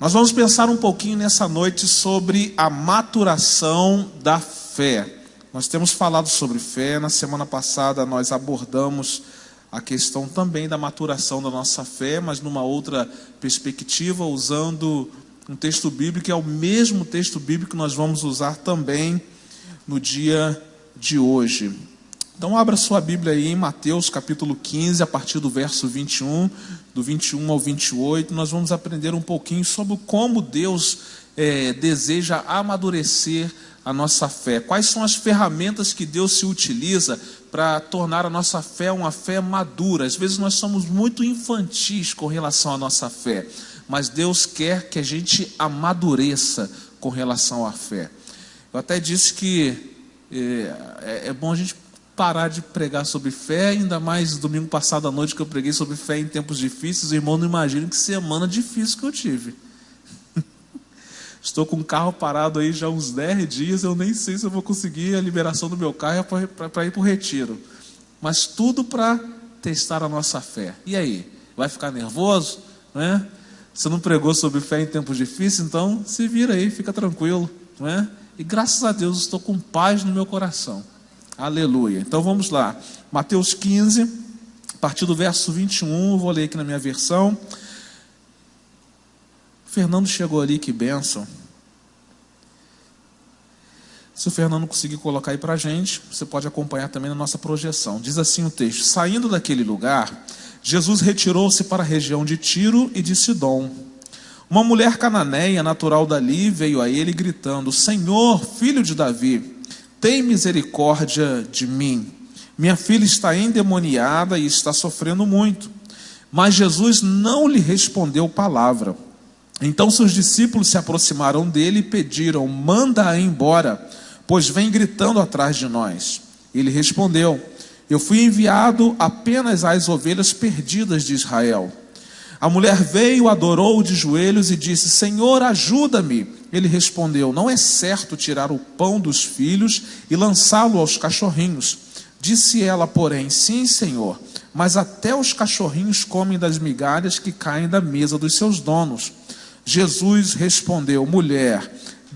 Nós vamos pensar um pouquinho nessa noite sobre a maturação da fé. Nós temos falado sobre fé. Na semana passada nós abordamos a questão também da maturação da nossa fé, mas numa outra perspectiva, usando um texto bíblico, que é o mesmo texto bíblico que nós vamos usar também no dia de hoje. Então abra sua Bíblia aí em Mateus capítulo 15, a partir do verso 21, do 21 ao 28, nós vamos aprender um pouquinho sobre como Deus deseja amadurecer a nossa fé. Quais são as ferramentas que Deus se utiliza para tornar a nossa fé uma fé madura? Às vezes nós somos muito infantis com relação à nossa fé, mas Deus quer que a gente amadureça com relação à fé. Eu até disse que é bom a gente parar de pregar sobre fé, ainda mais domingo passado à noite que eu preguei sobre fé em tempos difíceis. O irmão não imagina que semana difícil que eu tive. Estou com o carro parado aí já uns 10 dias, eu nem sei se eu vou conseguir a liberação do meu carro para ir para o retiro. Mas tudo para testar a nossa fé. E aí? Vai ficar nervoso? Não é? Você não pregou sobre fé em tempos difíceis? Então se vira aí, fica tranquilo. Não é? E graças a Deus estou com paz no meu coração. Aleluia. Então vamos lá. Mateus 15, a partir do verso 21, eu vou ler aqui na minha versão. O Fernando chegou ali, que bênção. Se o Fernando conseguir colocar aí para a gente, você pode acompanhar também na nossa projeção. Diz assim o texto: saindo daquele lugar, Jesus retirou-se para a região de Tiro e de Sidom. Uma mulher cananeia, natural dali, veio a ele gritando: Senhor, filho de Davi, tem misericórdia de mim. Minha filha está endemoniada e está sofrendo muito. Mas Jesus não lhe respondeu palavra. Então seus discípulos se aproximaram dele e pediram: manda-a embora, pois vem gritando atrás de nós. Ele respondeu: eu fui enviado apenas às ovelhas perdidas de Israel. A mulher veio, adorou de joelhos e disse: Senhor, ajuda-me. Ele respondeu: não é certo tirar o pão dos filhos e lançá-lo aos cachorrinhos. Disse ela, porém: sim, Senhor, mas até os cachorrinhos comem das migalhas que caem da mesa dos seus donos. Jesus respondeu: mulher,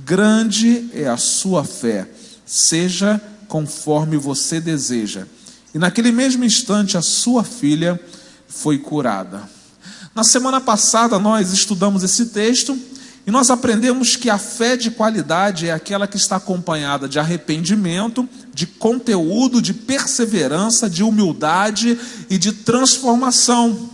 grande é a sua fé, seja conforme você deseja. E naquele mesmo instante a sua filha foi curada. Na semana passada nós estudamos esse texto e nós aprendemos que a fé de qualidade é aquela que está acompanhada de arrependimento, de conteúdo, de perseverança, de humildade e de transformação.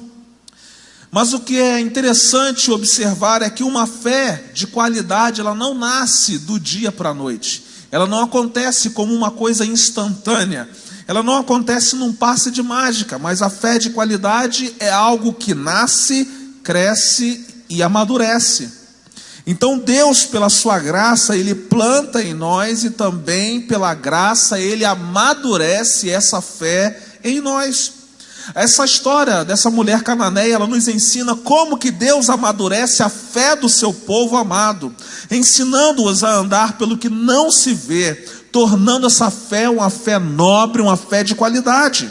Mas o que é interessante observar é que uma fé de qualidade, ela não nasce do dia para a noite. Ela não acontece como uma coisa instantânea. Ela não acontece num passe de mágica, mas a fé de qualidade é algo que nasce, cresce e amadurece. Então Deus, pela sua graça, Ele planta em nós e também pela graça Ele amadurece essa fé em nós. Essa história dessa mulher cananeia, ela nos ensina como que Deus amadurece a fé do seu povo amado, ensinando-os a andar pelo que não se vê, tornando essa fé uma fé nobre, uma fé de qualidade.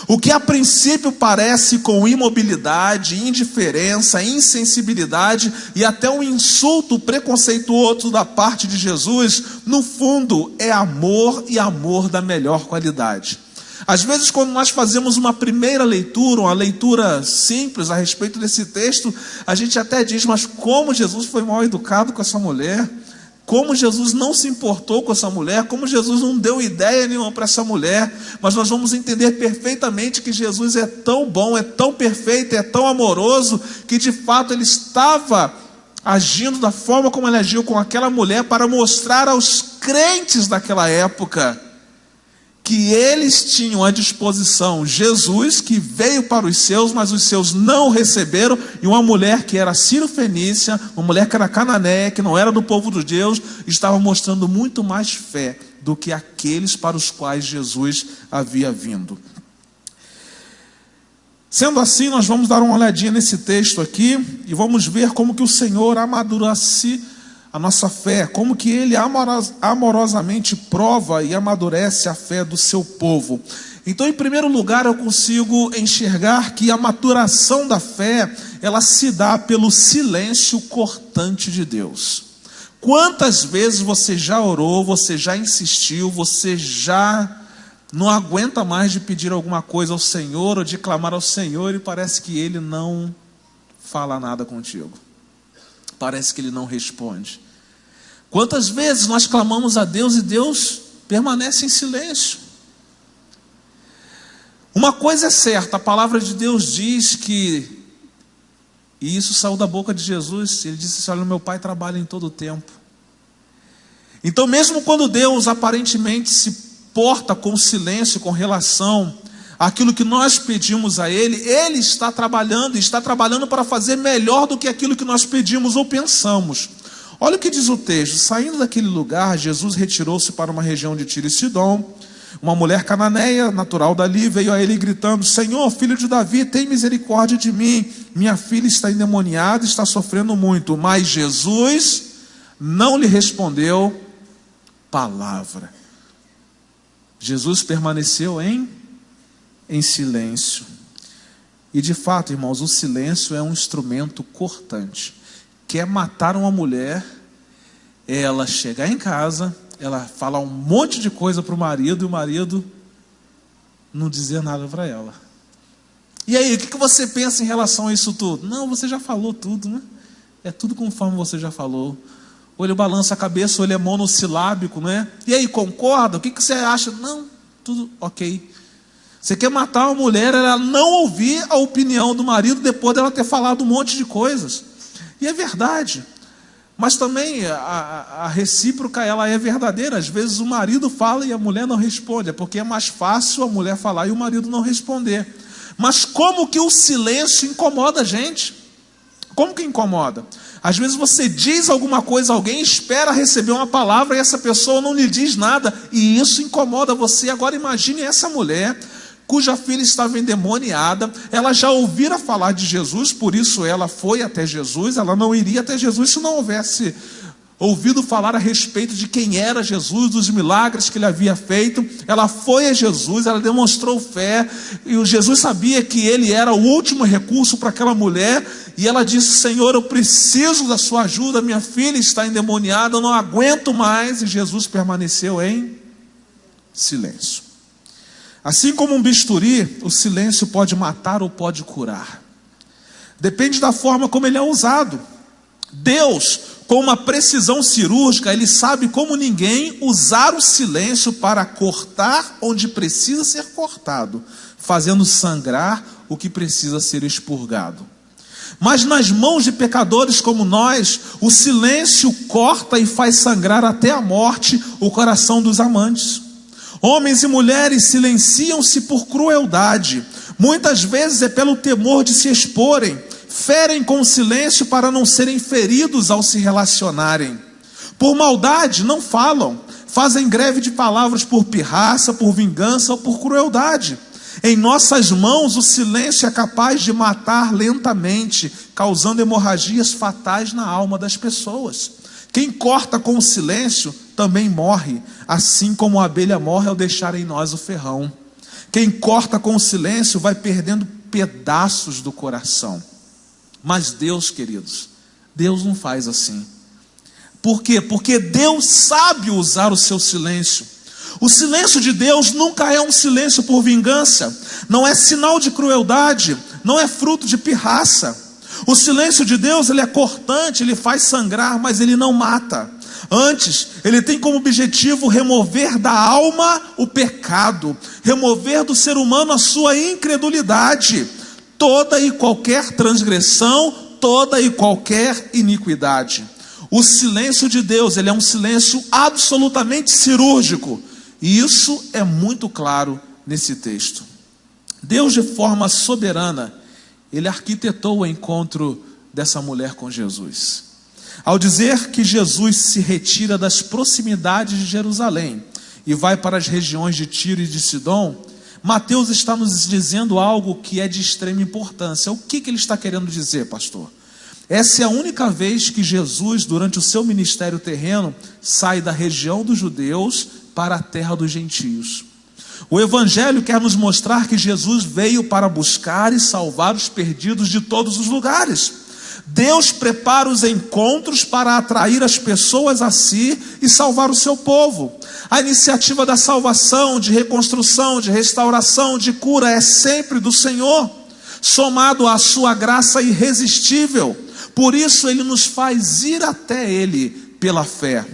O que a princípio parece com imobilidade, indiferença, insensibilidade e até um insulto preconceituoso da parte de Jesus, no fundo é amor, e amor da melhor qualidade. Às vezes, quando nós fazemos uma primeira leitura, uma leitura simples a respeito desse texto, a gente até diz: mas como Jesus foi mal educado com essa mulher, como Jesus não se importou com essa mulher, como Jesus não deu ideia nenhuma para essa mulher. Mas nós vamos entender perfeitamente que Jesus é tão bom, é tão perfeito, é tão amoroso, que de fato Ele estava agindo da forma como Ele agiu com aquela mulher para mostrar aos crentes daquela época que eles tinham à disposição Jesus, que veio para os seus, mas os seus não o receberam, e uma mulher que era sírio-fenícia, uma mulher que era cananeia, que não era do povo de Deus, estava mostrando muito mais fé do que aqueles para os quais Jesus havia vindo. Sendo assim, nós vamos dar uma olhadinha nesse texto aqui e vamos ver como que o Senhor amadurece a nossa fé, como que Ele amorosamente prova e amadurece a fé do seu povo. Então, em primeiro lugar, eu consigo enxergar que a maturação da fé, ela se dá pelo silêncio cortante de Deus. Quantas vezes você já orou, você já insistiu, você já não aguenta mais de pedir alguma coisa ao Senhor ou de clamar ao Senhor e parece que Ele não fala nada contigo. Parece que Ele não responde. Quantas vezes nós clamamos a Deus e Deus permanece em silêncio? Uma coisa é certa, a palavra de Deus diz que, e isso saiu da boca de Jesus, Ele disse assim: olha, meu Pai trabalha em todo o tempo. Então mesmo quando Deus aparentemente se porta com silêncio com relação àquilo que nós pedimos a Ele, Ele está trabalhando para fazer melhor do que aquilo que nós pedimos ou pensamos. Olha o que diz o texto: saindo daquele lugar, Jesus retirou-se para uma região de Tiro e Sidom. Uma mulher cananeia, natural dali, veio a ele gritando: Senhor, filho de Davi, tem misericórdia de mim. Minha filha está endemoniada, está sofrendo muito. Mas Jesus não lhe respondeu palavra. Jesus permaneceu em silêncio. E de fato, irmãos, o silêncio é um instrumento cortante. Quer matar uma mulher, ela chegar em casa, ela falar um monte de coisa para o marido e o marido não dizer nada para ela. E aí, o que você pensa em relação a isso tudo? Não, você já falou tudo, né? É tudo conforme você já falou. Ou ele balança a cabeça, ou ele é monossilábico, né? E aí, concorda? O que você acha? Não, tudo ok. Você quer matar uma mulher, ela não ouvir a opinião do marido depois dela ter falado um monte de coisas. E é verdade. Mas também a recíproca, ela é verdadeira. Às vezes o marido fala e a mulher não responde. É porque é mais fácil a mulher falar e o marido não responder. Mas como que o silêncio incomoda a gente? Como que incomoda? Às vezes você diz alguma coisa a alguém, espera receber uma palavra e essa pessoa não lhe diz nada. E isso incomoda você. Agora imagine essa mulher cuja filha estava endemoniada, ela já ouvira falar de Jesus, por isso ela foi até Jesus. Ela não iria até Jesus se não houvesse ouvido falar a respeito de quem era Jesus, dos milagres que ele havia feito. Ela foi a Jesus, ela demonstrou fé, e o Jesus sabia que ele era o último recurso para aquela mulher, e ela disse: Senhor, eu preciso da sua ajuda, minha filha está endemoniada, eu não aguento mais. E Jesus permaneceu em silêncio. Assim como um bisturi, o silêncio pode matar ou pode curar. Depende da forma como ele é usado. Deus, com uma precisão cirúrgica, Ele sabe como ninguém usar o silêncio para cortar onde precisa ser cortado, fazendo sangrar o que precisa ser expurgado. Mas nas mãos de pecadores como nós, o silêncio corta e faz sangrar até a morte o coração dos amantes. Homens e mulheres silenciam-se por crueldade. Muitas vezes é pelo temor de se exporem. Ferem com silêncio para não serem feridos ao se relacionarem. Por maldade não falam. Fazem greve de palavras por pirraça, por vingança ou por crueldade. Em nossas mãos o silêncio é capaz de matar lentamente, causando hemorragias fatais na alma das pessoas. Quem corta com o silêncio também morre, assim como a abelha morre ao deixar em nós o ferrão. Quem corta com o silêncio vai perdendo pedaços do coração. Mas Deus, queridos, Deus não faz assim. Por quê? Porque Deus sabe usar o seu silêncio. O silêncio de Deus nunca é um silêncio por vingança, não é sinal de crueldade, não é fruto de pirraça. O silêncio de Deus, ele é cortante, ele faz sangrar, mas ele não mata. Antes, ele tem como objetivo remover da alma o pecado, remover do ser humano a sua incredulidade, toda e qualquer transgressão, toda e qualquer iniquidade. O silêncio de Deus, ele é um silêncio absolutamente cirúrgico, e isso é muito claro nesse texto. Deus, de forma soberana, Ele arquitetou o encontro dessa mulher com Jesus. Ao dizer que Jesus se retira das proximidades de Jerusalém e vai para as regiões de Tiro e de Sidom, Mateus está nos dizendo algo que é de extrema importância. O que ele está querendo dizer, pastor? Essa é a única vez que Jesus, durante o seu ministério terreno, sai da região dos judeus para a terra dos gentios. O Evangelho quer nos mostrar que Jesus veio para buscar e salvar os perdidos de todos os lugares. Deus prepara os encontros para atrair as pessoas a si e salvar o seu povo. A iniciativa da salvação, de reconstrução, de restauração, de cura é sempre do Senhor, somado à sua graça irresistível. Por isso Ele nos faz ir até Ele pela fé.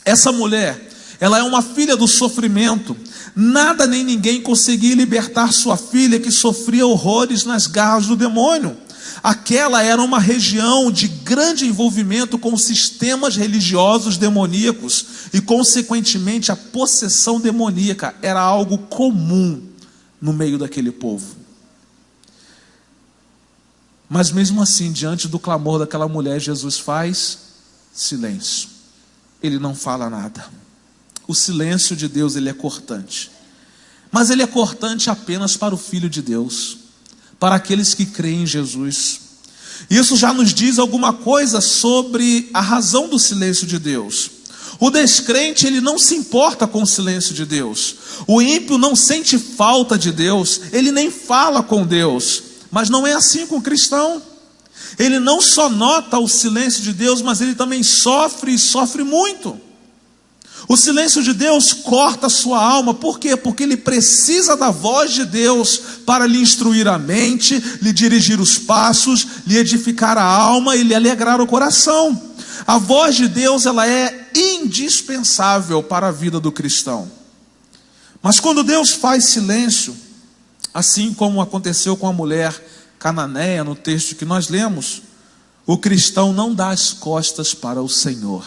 Essa mulher, ela é uma filha do sofrimento. Nada nem ninguém conseguia libertar sua filha, que sofria horrores nas garras do demônio. Aquela era uma região de grande envolvimento com sistemas religiosos demoníacos e, consequentemente, a possessão demoníaca era algo comum no meio daquele povo. Mas mesmo assim, diante do clamor daquela mulher, Jesus faz silêncio. Ele não fala nada. O silêncio de Deus, ele é cortante. Mas ele é cortante apenas para o Filho de Deus, para aqueles que creem em Jesus. Isso já nos diz alguma coisa sobre a razão do silêncio de Deus. O descrente, ele não se importa com o silêncio de Deus. O ímpio não sente falta de Deus, ele nem fala com Deus. Mas não é assim com o cristão. Ele não só nota o silêncio de Deus, mas ele também sofre e sofre muito. O silêncio de Deus corta a sua alma. Por quê? Porque ele precisa da voz de Deus para lhe instruir a mente, lhe dirigir os passos, lhe edificar a alma e lhe alegrar o coração. A voz de Deus, ela é indispensável para a vida do cristão. Mas quando Deus faz silêncio, assim como aconteceu com a mulher cananeia no texto que nós lemos, o cristão não dá as costas para o Senhor.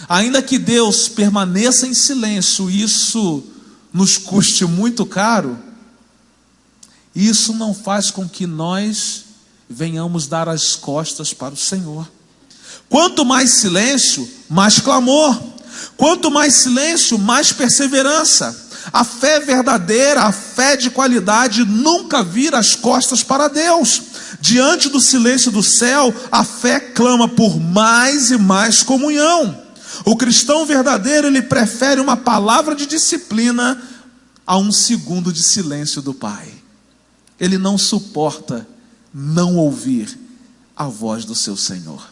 Ainda que Deus permaneça em silêncio, isso nos custe muito caro, isso não faz com que nós venhamos dar as costas para o Senhor. Quanto mais silêncio, mais clamor. Quanto mais silêncio, mais perseverança. A fé verdadeira, a fé de qualidade, nunca vira as costas para Deus. Diante do silêncio do céu, a fé clama por mais e mais comunhão. O cristão verdadeiro, ele prefere uma palavra de disciplina a um segundo de silêncio do Pai. Ele não suporta não ouvir a voz do seu Senhor.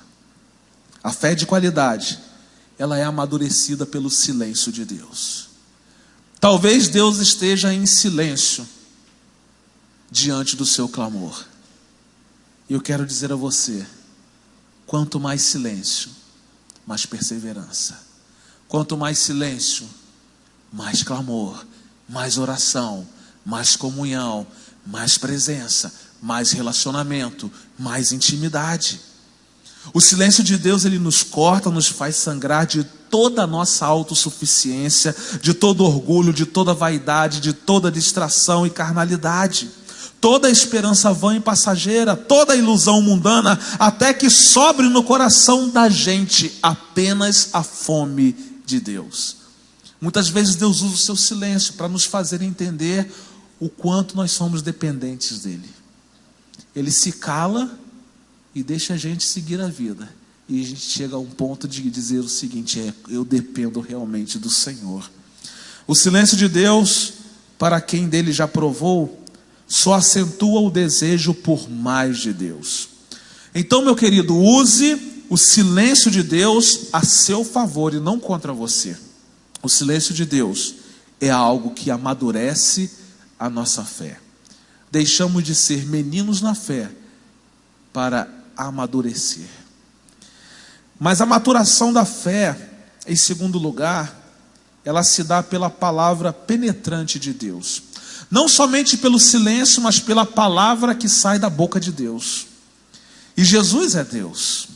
A fé de qualidade, ela é amadurecida pelo silêncio de Deus. Talvez Deus esteja em silêncio diante do seu clamor. E eu quero dizer a você, quanto mais silêncio, mais perseverança. Quanto mais silêncio, mais clamor, mais oração, mais comunhão, mais presença, mais relacionamento, mais intimidade. O silêncio de Deus, ele nos corta, nos faz sangrar de toda a nossa autossuficiência, de todo orgulho, de toda vaidade, de toda distração e carnalidade. Toda a esperança vã e passageira, toda a ilusão mundana, até que sobre no coração da gente apenas a fome de Deus. Muitas vezes Deus usa o seu silêncio para nos fazer entender o quanto nós somos dependentes dele. Ele se cala e deixa a gente seguir a vida. E a gente chega a um ponto de dizer o seguinte: eu dependo realmente do Senhor. O silêncio de Deus, para quem dele já provou, só acentua o desejo por mais de Deus. Então, meu querido, use o silêncio de Deus a seu favor e não contra você. O silêncio de Deus é algo que amadurece a nossa fé. Deixamos de ser meninos na fé para amadurecer. Mas a maturação da fé, em segundo lugar, ela se dá pela palavra penetrante de Deus. Não somente pelo silêncio, mas pela palavra que sai da boca de Deus. E Jesus é Deus.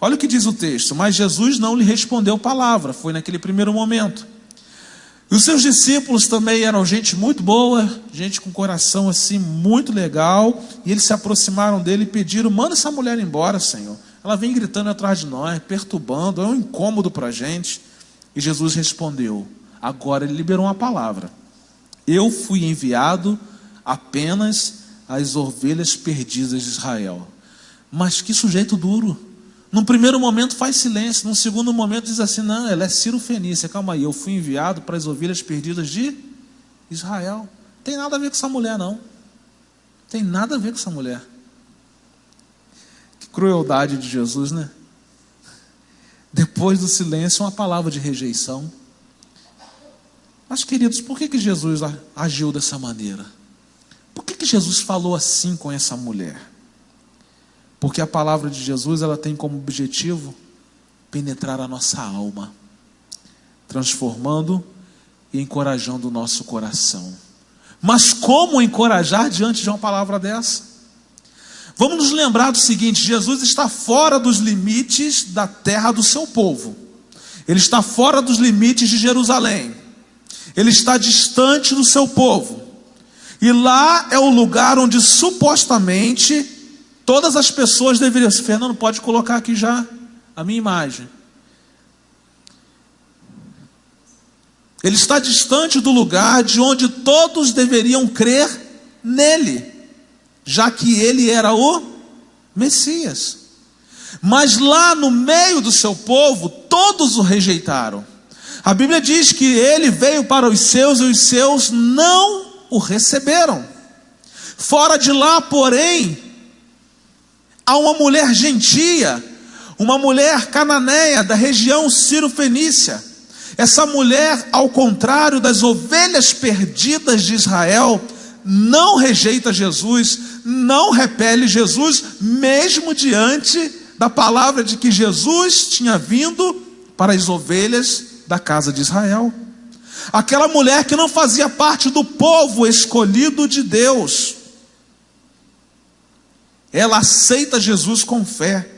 Olha o que diz o texto: mas Jesus não lhe respondeu palavra. Foi naquele primeiro momento. E os seus discípulos também eram gente muito boa, gente com coração assim muito legal. E eles se aproximaram dele e pediram: manda essa mulher embora, Senhor. Ela vem gritando atrás de nós, perturbando, é um incômodo para a gente. E Jesus respondeu. Agora ele liberou uma palavra: eu fui enviado apenas às ovelhas perdidas de Israel. Mas que sujeito duro. Num primeiro momento faz silêncio, num segundo momento diz assim: não, ela é Ciro Fenícia, calma aí, eu fui enviado para as ovelhas perdidas de Israel. Tem nada a ver com essa mulher, não. Tem nada a ver com essa mulher. Que crueldade de Jesus, né? Depois do silêncio, uma palavra de rejeição. Mas, queridos, por que Jesus agiu dessa maneira? Por que Jesus falou assim com essa mulher? Porque a palavra de Jesus, ela tem como objetivo penetrar a nossa alma, transformando e encorajando o nosso coração. Mas como encorajar diante de uma palavra dessa? Vamos nos lembrar do seguinte: Jesus está fora dos limites da terra do seu povo. Ele está fora dos limites de Jerusalém. Ele está distante do seu povo. E lá é o lugar onde supostamente todas as pessoas deveriam... Fernando, pode colocar aqui já a minha imagem. Ele está distante do lugar de onde todos deveriam crer nele, já que ele era o Messias. Mas lá no meio do seu povo, todos o rejeitaram. A Bíblia diz que ele veio para os seus e os seus não o receberam. Fora de lá, porém, há uma mulher gentia, uma mulher cananeia da região Ciro-Fenícia. Essa mulher, ao contrário das ovelhas perdidas de Israel, não rejeita Jesus, não repele Jesus, mesmo diante da palavra de que Jesus tinha vindo para as ovelhas da casa de Israel. Aquela mulher que não fazia parte do povo escolhido de Deus, ela aceita Jesus com fé,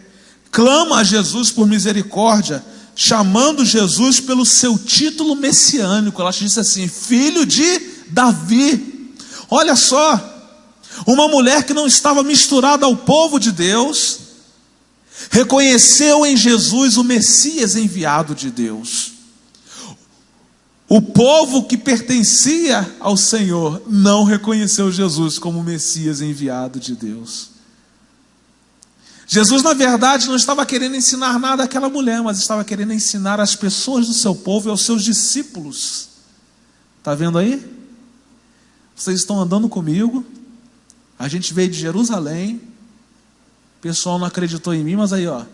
clama a Jesus por misericórdia, chamando Jesus pelo seu título messiânico. Ela disse assim: filho de Davi. Olha só, uma mulher que não estava misturada ao povo de Deus, reconheceu em Jesus o Messias enviado de Deus. O povo que pertencia ao Senhor não reconheceu Jesus como o Messias enviado de Deus. Jesus, na verdade, não estava querendo ensinar nada àquela mulher, mas estava querendo ensinar às pessoas do seu povo e aos seus discípulos. Está vendo aí? Vocês estão andando comigo, a gente veio de Jerusalém, o pessoal não acreditou em mim, mas aí, ó,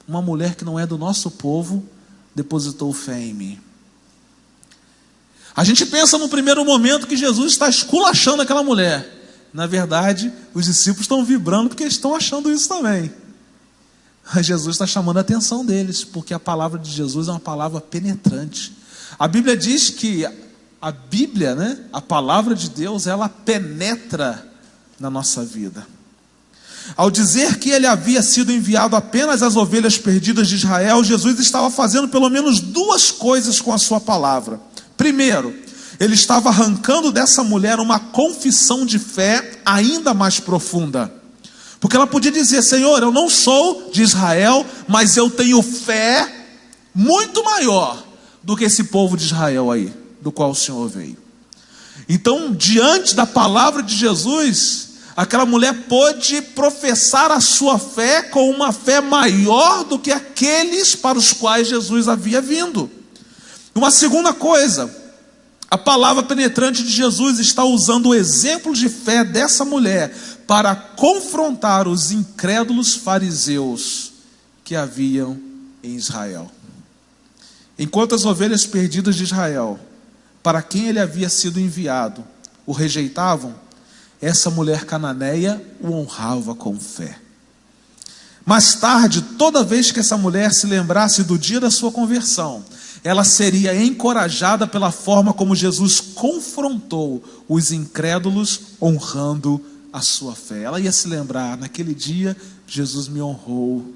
uma mulher que não é do nosso povo depositou fé em mim. A gente pensa no primeiro momento que Jesus está esculachando aquela mulher. Na verdade, os discípulos estão vibrando porque eles estão achando isso também. Mas Jesus está chamando a atenção deles, porque a palavra de Jesus é uma palavra penetrante. A Bíblia diz que a Bíblia, né, a palavra de Deus, ela penetra na nossa vida. Ao dizer que ele havia sido enviado apenas às ovelhas perdidas de Israel, Jesus estava fazendo pelo menos duas coisas com a sua palavra. Primeiro, ele estava arrancando dessa mulher uma confissão de fé ainda mais profunda. Porque ela podia dizer: Senhor, eu não sou de Israel, mas eu tenho fé muito maior do que esse povo de Israel aí, do qual o Senhor veio. Então, diante da palavra de Jesus, aquela mulher pôde professar a sua fé com uma fé maior do que aqueles para os quais Jesus havia vindo. Uma segunda coisa, a palavra penetrante de Jesus está usando o exemplo de fé dessa mulher para confrontar os incrédulos fariseus que haviam em Israel. Enquanto as ovelhas perdidas de Israel, para quem ele havia sido enviado, o rejeitavam, essa mulher cananeia o honrava com fé. Mais tarde, toda vez que essa mulher se lembrasse do dia da sua conversão, ela seria encorajada pela forma como Jesus confrontou os incrédulos, honrando a sua fé. Ela ia se lembrar: naquele dia Jesus me honrou,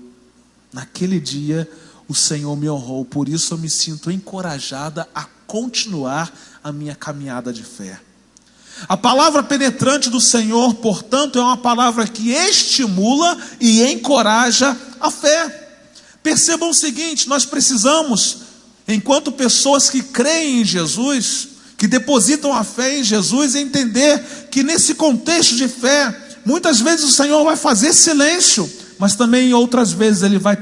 naquele dia o Senhor me honrou, por isso eu me sinto encorajada a continuar a minha caminhada de fé. A palavra penetrante do Senhor, portanto, é uma palavra que estimula e encoraja a fé. Percebam o seguinte: nós precisamos, enquanto pessoas que creem em Jesus, que depositam a fé em Jesus, entender que nesse contexto de fé, muitas vezes o Senhor vai fazer silêncio, mas também outras vezes Ele vai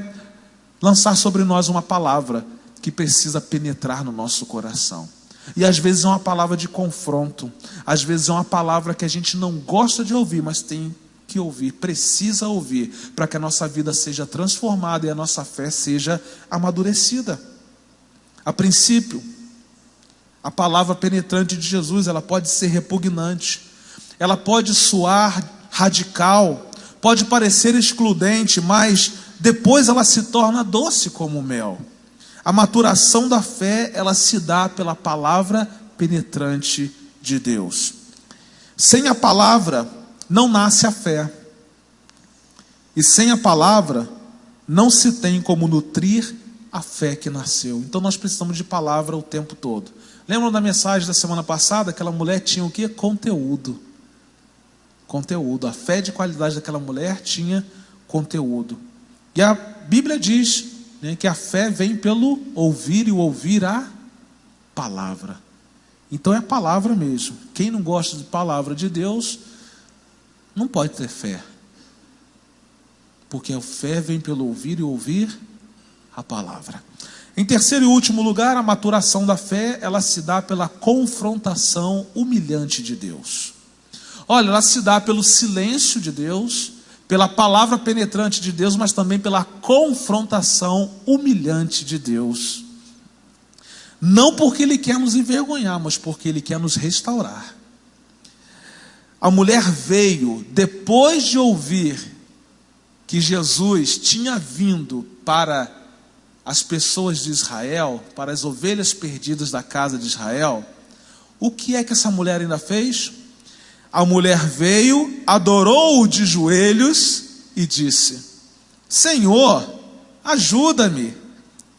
lançar sobre nós uma palavra que precisa penetrar no nosso coração. E às vezes é uma palavra de confronto, às vezes é uma palavra que a gente não gosta de ouvir, mas tem que ouvir, precisa ouvir, para que a nossa vida seja transformada e a nossa fé seja amadurecida. A princípio, a palavra penetrante de Jesus, ela pode ser repugnante, ela pode soar radical, pode parecer excludente, mas depois ela se torna doce como mel. A maturação da fé, ela se dá pela palavra penetrante de Deus. Sem a palavra, não nasce a fé. E sem a palavra, não se tem como nutrir a fé que nasceu. Então nós precisamos de palavra o tempo todo. Lembram da mensagem da semana passada? Aquela mulher tinha o quê? Conteúdo. Conteúdo. A fé de qualidade daquela mulher tinha conteúdo. E a Bíblia diz, né, que a fé vem pelo ouvir e o ouvir a palavra. Então é a palavra mesmo. Quem não gosta de palavra de Deus não pode ter fé. Porque a fé vem pelo ouvir e ouvir a palavra. Em terceiro e último lugar, a maturação da fé, ela se dá pela confrontação humilhante de Deus. Olha, ela se dá pelo silêncio de Deus, pela palavra penetrante de Deus, mas também pela confrontação humilhante de Deus. Não porque Ele quer nos envergonhar, mas porque Ele quer nos restaurar. A mulher veio, depois de ouvir que Jesus tinha vindo para as pessoas de Israel, para as ovelhas perdidas da casa de Israel. O que é que essa mulher ainda fez? A mulher veio, adorou-o de joelhos e disse: Senhor, ajuda-me.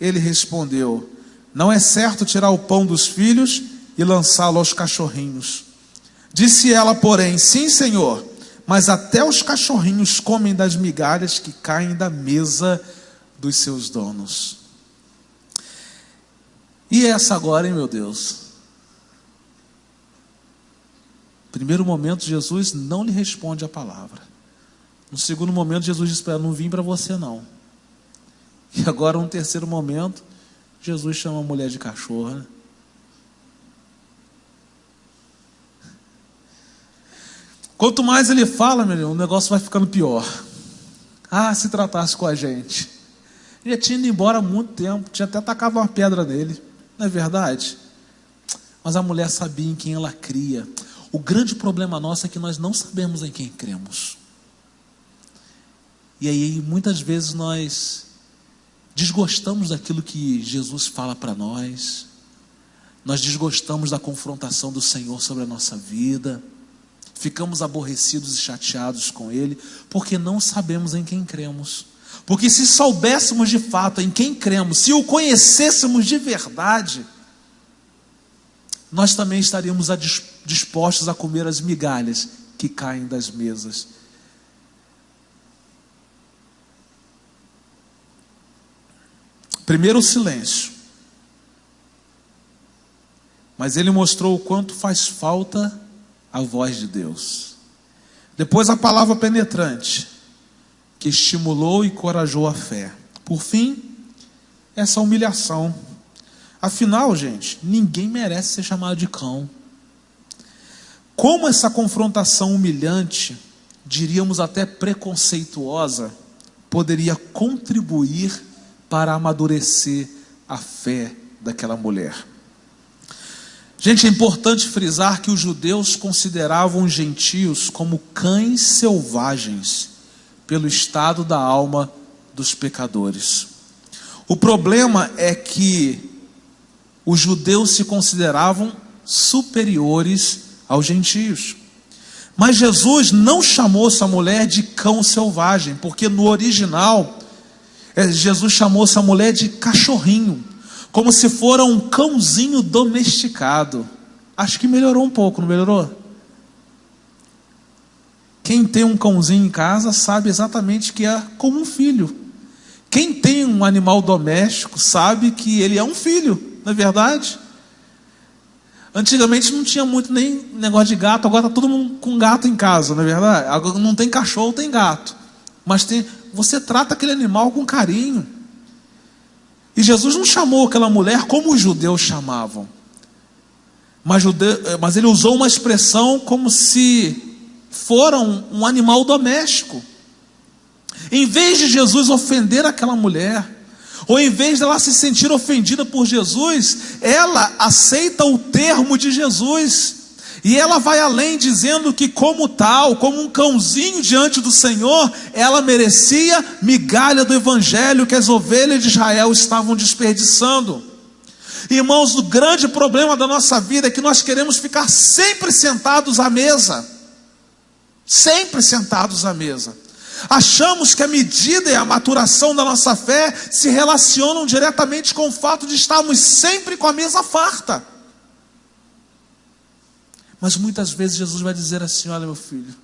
Ele respondeu: não é certo tirar o pão dos filhos e lançá-lo aos cachorrinhos. Disse ela, porém: sim, Senhor, mas até os cachorrinhos comem das migalhas que caem da mesa dos seus donos. E essa agora, hein, meu Deus? Primeiro momento, Jesus não lhe responde a palavra. No segundo momento, Jesus diz para ela: não vim para você não. E agora, no terceiro momento, Jesus chama a mulher de cachorra. Quanto mais ele fala, meu irmão, o negócio vai ficando pior. Ah, se tratasse com a gente. Ele já tinha ido embora há muito tempo, tinha até tacado uma pedra nele, não é verdade? Mas a mulher sabia em quem ela cria. O grande problema nosso é que nós não sabemos em quem cremos. E aí muitas vezes nós desgostamos daquilo que Jesus fala para nós. Nós desgostamos da confrontação do Senhor sobre a nossa vida. Ficamos aborrecidos e chateados com Ele, porque não sabemos em quem cremos. Porque se soubéssemos de fato em quem cremos, se o conhecêssemos de verdade, nós também estaríamos dispostos a comer as migalhas que caem das mesas. Primeiro o silêncio. Mas ele mostrou o quanto faz falta a voz de Deus. Depois a palavra penetrante, que estimulou e encorajou a fé. Por fim, essa humilhação. Afinal, gente, ninguém merece ser chamado de cão. Como essa confrontação humilhante, diríamos até preconceituosa, poderia contribuir para amadurecer a fé daquela mulher. Gente, é importante frisar que os judeus consideravam os gentios como cães selvagens, pelo estado da alma dos pecadores. O problema é que os judeus se consideravam superiores aos gentios. Mas Jesus não chamou essa mulher de cão selvagem, porque no original, Jesus chamou essa mulher de cachorrinho, como se fora um cãozinho domesticado. Acho que melhorou um pouco, não melhorou? Quem tem um cãozinho em casa sabe exatamente que é como um filho. Quem tem um animal doméstico sabe que ele é um filho, não é verdade? Antigamente não tinha muito nem negócio de gato, agora está todo mundo com gato em casa, não é verdade? Agora não tem cachorro, tem gato. Mas você trata aquele animal com carinho. E Jesus não chamou aquela mulher como os judeus chamavam. mas ele usou uma expressão como se fora um animal doméstico. Em vez de Jesus ofender aquela mulher, ou em vez dela se sentir ofendida por Jesus, ela aceita o termo de Jesus. E ela vai além, dizendo que como tal, como um cãozinho diante do Senhor, ela merecia migalha do evangelho que as ovelhas de Israel estavam desperdiçando. Irmãos, o grande problema da nossa vida é que nós queremos ficar sempre sentados à mesa. Sempre sentados à mesa. Achamos que a medida e a maturação da nossa fé se relacionam diretamente com o fato de estarmos sempre com a mesa farta. Mas muitas vezes Jesus vai dizer assim: olha, meu filho,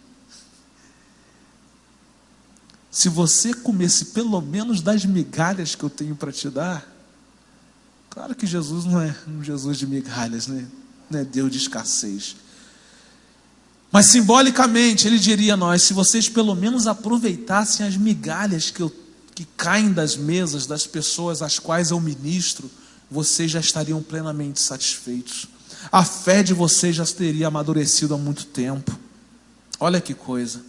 se você comesse pelo menos das migalhas que eu tenho para te dar. Claro que Jesus não é um Jesus de migalhas, né? Não é Deus de escassez. Mas simbolicamente ele diria a nós: se vocês pelo menos aproveitassem as migalhas que caem das mesas das pessoas às quais eu ministro, vocês já estariam plenamente satisfeitos. A fé de vocês já teria amadurecido há muito tempo. Olha que coisa.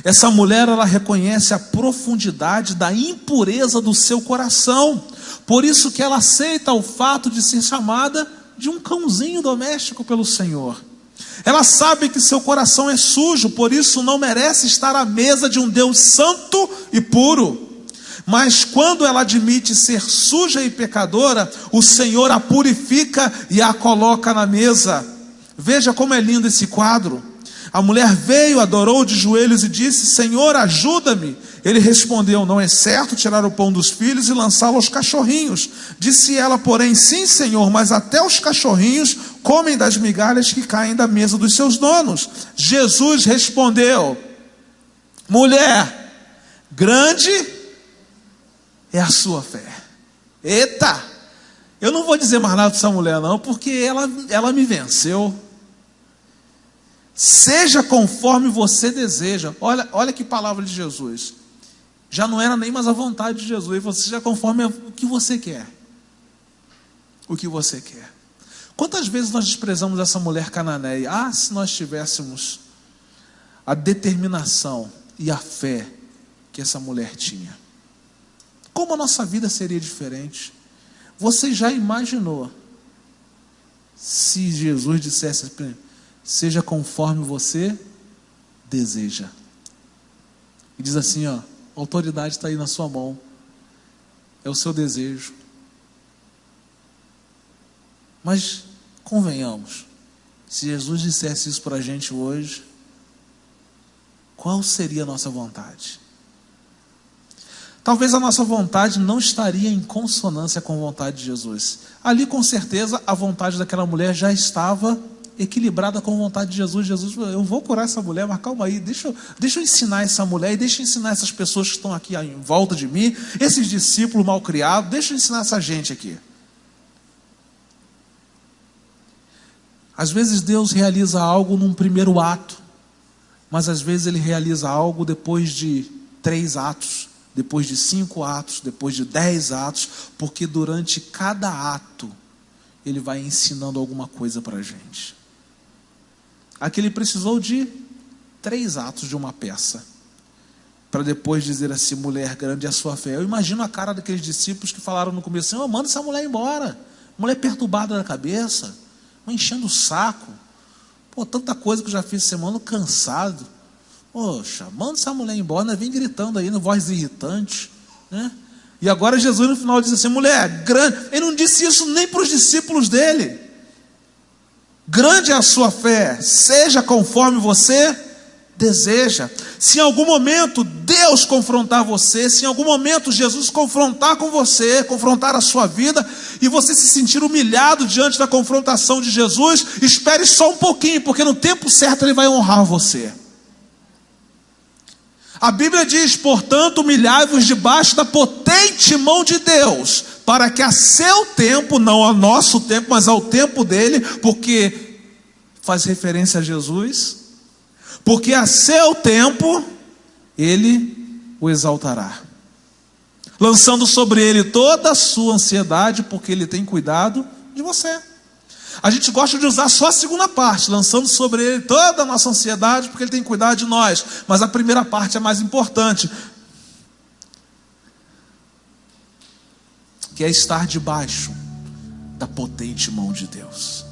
Essa mulher, ela reconhece a profundidade da impureza do seu coração. Por isso que ela aceita o fato de ser chamada de um cãozinho doméstico pelo Senhor. Ela sabe que seu coração é sujo, por isso não merece estar à mesa de um Deus santo e puro. Mas quando ela admite ser suja e pecadora, o Senhor a purifica e a coloca na mesa. Veja como é lindo esse quadro. A mulher veio, adorou de joelhos e disse: Senhor, ajuda-me. Ele respondeu: não é certo tirar o pão dos filhos e lançá-lo aos cachorrinhos. Disse ela, porém: sim, Senhor, mas até os cachorrinhos comem das migalhas que caem da mesa dos seus donos. Jesus respondeu: mulher, grande é a sua fé. Eita! Eu não vou dizer mais nada para essa mulher não, porque ela me venceu. Seja conforme você deseja. Olha que palavra de Jesus. Já não era nem mais a vontade de Jesus. Ele falou: seja conforme o que você quer. O que você quer. Quantas vezes nós desprezamos essa mulher cananeia? Ah, se nós tivéssemos a determinação e a fé que essa mulher tinha. Como a nossa vida seria diferente? Você já imaginou se Jesus dissesse: seja conforme você deseja? E diz assim, ó, a autoridade está aí na sua mão. É o seu desejo. Mas convenhamos, se Jesus dissesse isso para a gente hoje, qual seria a nossa vontade? Talvez a nossa vontade não estaria em consonância com a vontade de Jesus. Ali com certeza a vontade daquela mulher já estava equilibrada com a vontade de Jesus. Jesus, eu vou curar essa mulher, mas calma aí, deixa eu ensinar essa mulher, e deixa eu ensinar essas pessoas que estão aqui em volta de mim, esses discípulos mal criados, deixa eu ensinar essa gente aqui. Às vezes Deus realiza algo num primeiro ato, mas às vezes Ele realiza algo depois de 3 atos, depois de 5 atos, depois de 10 atos, porque durante cada ato Ele vai ensinando alguma coisa para a gente. Aqui Ele precisou de 3 atos de uma peça, para depois dizer assim: mulher, grande é a sua fé. Eu imagino a cara daqueles discípulos que falaram no começo: Senhor, manda essa mulher embora, mulher perturbada da cabeça, enchendo o saco, pô, tanta coisa que eu já fiz semana, cansado. Poxa, manda essa mulher embora, né? Vem gritando aí, voz irritante, né? E agora Jesus no final diz assim: mulher, grande. Ele não disse isso nem para os discípulos dele. Grande é a sua fé, seja conforme você deseja. Se em algum momento Deus confrontar você, se em algum momento Jesus confrontar com você, confrontar a sua vida, e você se sentir humilhado diante da confrontação de Jesus, espere só um pouquinho, porque no tempo certo Ele vai honrar você. A Bíblia diz: portanto, humilhai-vos debaixo da potente mão de Deus, para que a seu tempo, não ao nosso tempo, mas ao tempo dele, porque faz referência a Jesus, porque a seu tempo Ele o exaltará, lançando sobre Ele toda a sua ansiedade, porque Ele tem cuidado de você. A gente gosta de usar só a segunda parte, lançando sobre ele toda a nossa ansiedade, porque ele tem que cuidar de nós. Mas a primeira parte é mais importante, que é estar debaixo da potente mão de Deus.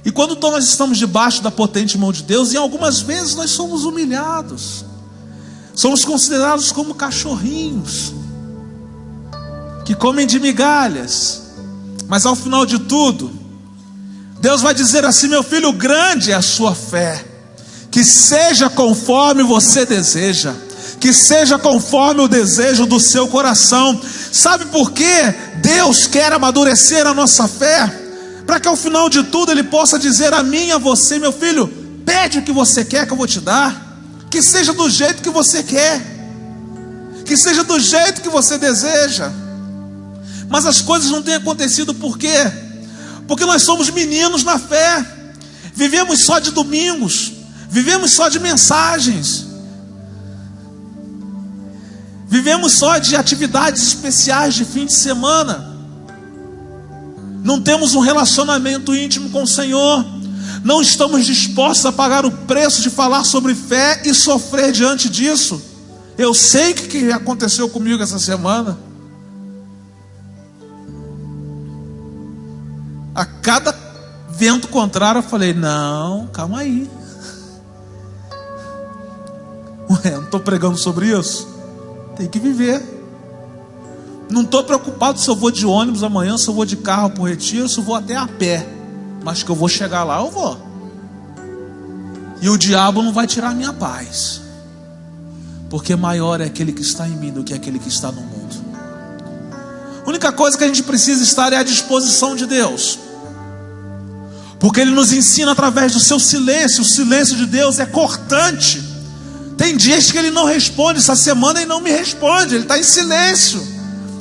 E quando nós estamos debaixo da potente mão de Deus, em algumas vezes nós somos humilhados, somos considerados como cachorrinhos que comem de migalhas. Mas ao final de tudo, Deus vai dizer assim: meu filho, grande é a sua fé, que seja conforme você deseja, que seja conforme o desejo do seu coração. Sabe por quê? Deus quer amadurecer a nossa fé, para que ao final de tudo Ele possa dizer a mim e a você: meu filho, pede o que você quer que eu vou te dar, que seja do jeito que você quer, que seja do jeito que você deseja. Mas as coisas não têm acontecido por quê? Porque nós somos meninos na fé, vivemos só de domingos, vivemos só de mensagens, vivemos só de atividades especiais de fim de semana. Não temos um relacionamento íntimo com o Senhor. Não estamos dispostos a pagar o preço de falar sobre fé e sofrer diante disso. Eu sei o que aconteceu comigo essa semana. A cada vento contrário eu falei: não, calma aí. Ué, não estou pregando sobre isso? Tem que viver. Não estou preocupado se eu vou de ônibus amanhã, se eu vou de carro para o retiro, se eu vou até a pé. Mas que eu vou chegar lá, eu vou. E o diabo não vai tirar a minha paz. Porque maior é aquele que está em mim do que aquele que está no mundo. A única coisa que a gente precisa estar é à disposição de Deus. Porque Ele nos ensina através do seu silêncio. O silêncio de Deus é cortante. Tem dias que Ele não responde. Essa semana Ele não me responde, Ele está em silêncio.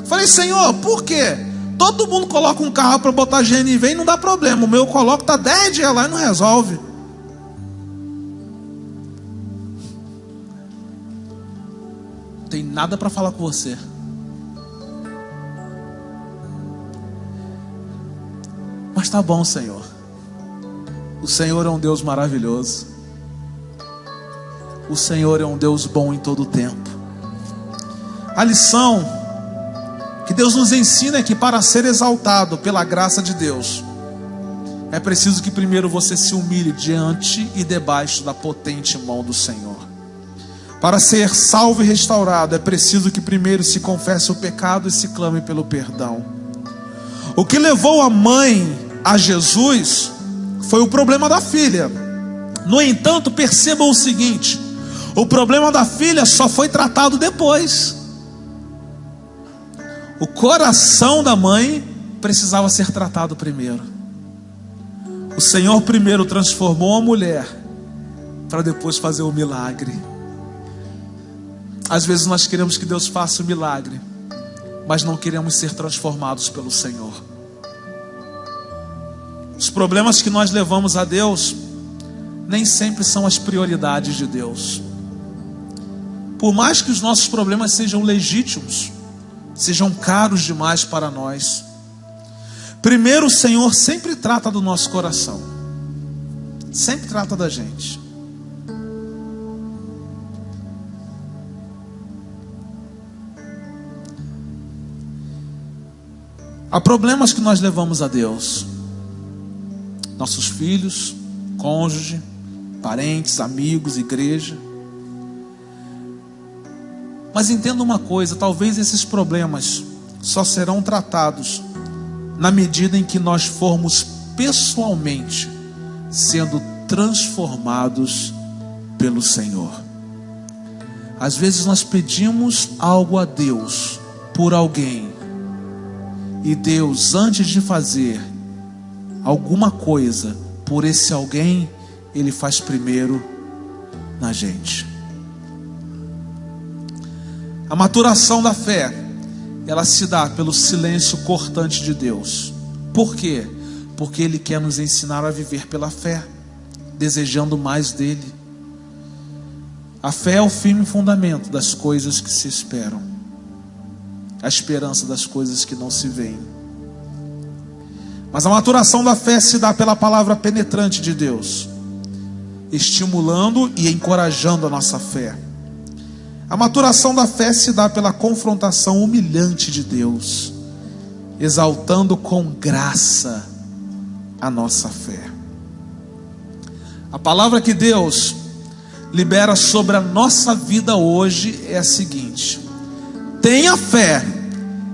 Falei: Senhor, por quê? Todo mundo coloca um carro para botar GNV e não dá problema. O meu eu coloco, está 10 dias lá e não resolve. Não tem nada para falar com você. Mas tá bom, Senhor. O Senhor é um Deus maravilhoso. O Senhor é um Deus bom em todo o tempo. A lição que Deus nos ensina é que para ser exaltado pela graça de Deus, é preciso que primeiro você se humilhe diante e debaixo da potente mão do Senhor. Para ser salvo e restaurado, é preciso que primeiro se confesse o pecado e se clame pelo perdão. O que levou a mãe a Jesus foi o problema da filha. No entanto, percebam o seguinte: o problema da filha só foi tratado depois. O coração da mãe precisava ser tratado primeiro. O Senhor primeiro transformou a mulher, para depois fazer o milagre. Às vezes nós queremos que Deus faça o milagre, mas não queremos ser transformados pelo Senhor. Os problemas que nós levamos a Deus nem sempre são as prioridades de Deus. Por mais que os nossos problemas sejam legítimos, sejam caros demais para nós, primeiro o Senhor sempre trata do nosso coração, sempre trata da gente. Há problemas que nós levamos a Deus, nossos filhos, cônjuge, parentes, amigos, igreja. Mas entenda uma coisa: talvez esses problemas só serão tratados na medida em que nós formos pessoalmente sendo transformados pelo Senhor. Às vezes nós pedimos algo a Deus por alguém, e Deus, antes de fazer alguma coisa por esse alguém, Ele faz primeiro na gente. A maturação da fé, ela se dá pelo silêncio cortante de Deus. Por quê? Porque Ele quer nos ensinar a viver pela fé, desejando mais dEle. A fé é o firme fundamento das coisas que se esperam, a esperança das coisas que não se veem. Mas a maturação da fé se dá pela palavra penetrante de Deus, estimulando e encorajando a nossa fé. A maturação da fé se dá pela confrontação humilhante de Deus, exaltando com graça a nossa fé. A palavra que Deus libera sobre a nossa vida hoje é a seguinte: tenha fé,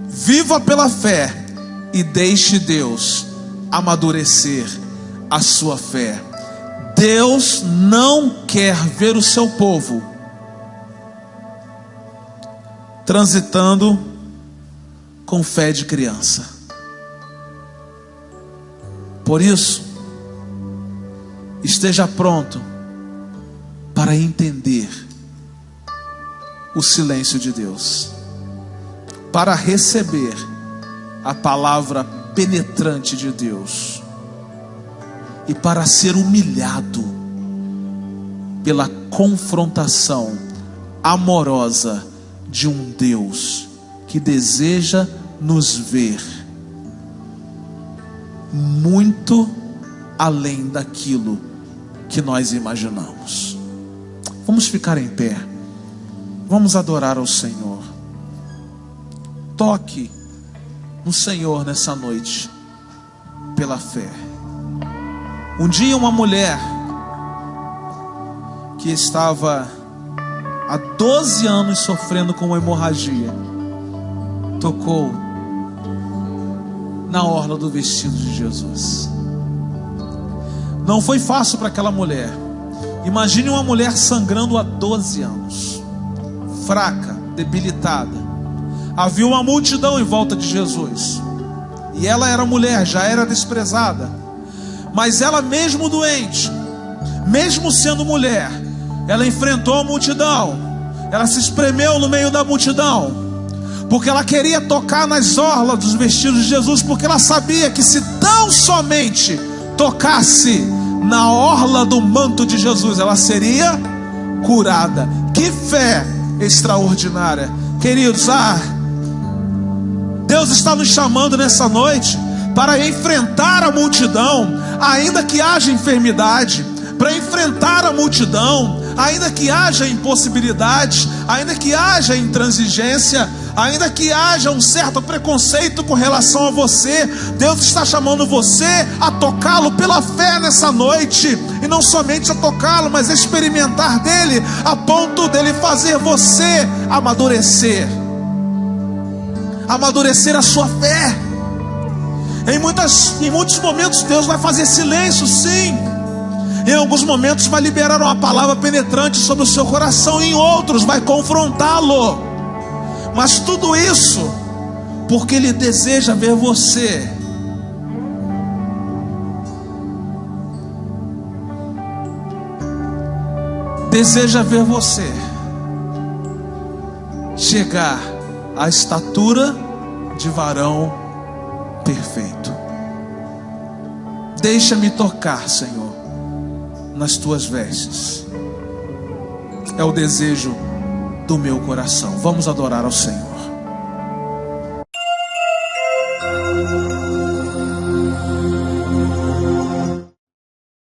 viva pela fé e deixe Deus amadurecer a sua fé. Deus não quer ver o seu povo transitando com fé de criança. Por isso, esteja pronto para entender o silêncio de Deus, para receber a palavra penetrante de Deus e para ser humilhado pela confrontação amorosa de um Deus que deseja nos ver muito além daquilo que nós imaginamos. Vamos ficar em pé, vamos adorar ao Senhor. Toque no Senhor nessa noite pela fé. Um dia uma mulher que estava há 12 anos sofrendo com uma hemorragia tocou na orla do vestido de Jesus. Não foi fácil para aquela mulher. Imagine uma mulher sangrando há 12 anos, fraca, debilitada. Havia uma multidão em volta de Jesus, e ela era mulher, já era desprezada. Mas ela, mesmo doente, mesmo sendo mulher, ela enfrentou a multidão. Ela se espremeu no meio da multidão, porque ela queria tocar nas orlas dos vestidos de Jesus, porque ela sabia que se tão somente tocasse na orla do manto de Jesus, ela seria curada. Que fé extraordinária, queridos. Deus está nos chamando nessa noite para enfrentar a multidão, ainda que haja enfermidade, para enfrentar a multidão, ainda que haja impossibilidades, ainda que haja intransigência, ainda que haja um certo preconceito com relação a você. Deus está chamando você a tocá-lo pela fé nessa noite, e não somente a tocá-lo, mas a experimentar dele, a ponto dele fazer você amadurecer a sua fé. Em muitos momentos Deus vai fazer silêncio, sim. Em alguns momentos vai liberar uma palavra penetrante sobre o seu coração, em outros vai confrontá-lo. Mas tudo isso porque Ele deseja ver você chegar à estatura de varão perfeito. Deixa-me tocar, Senhor, nas tuas vestes. É o desejo do meu coração. Vamos adorar ao Senhor.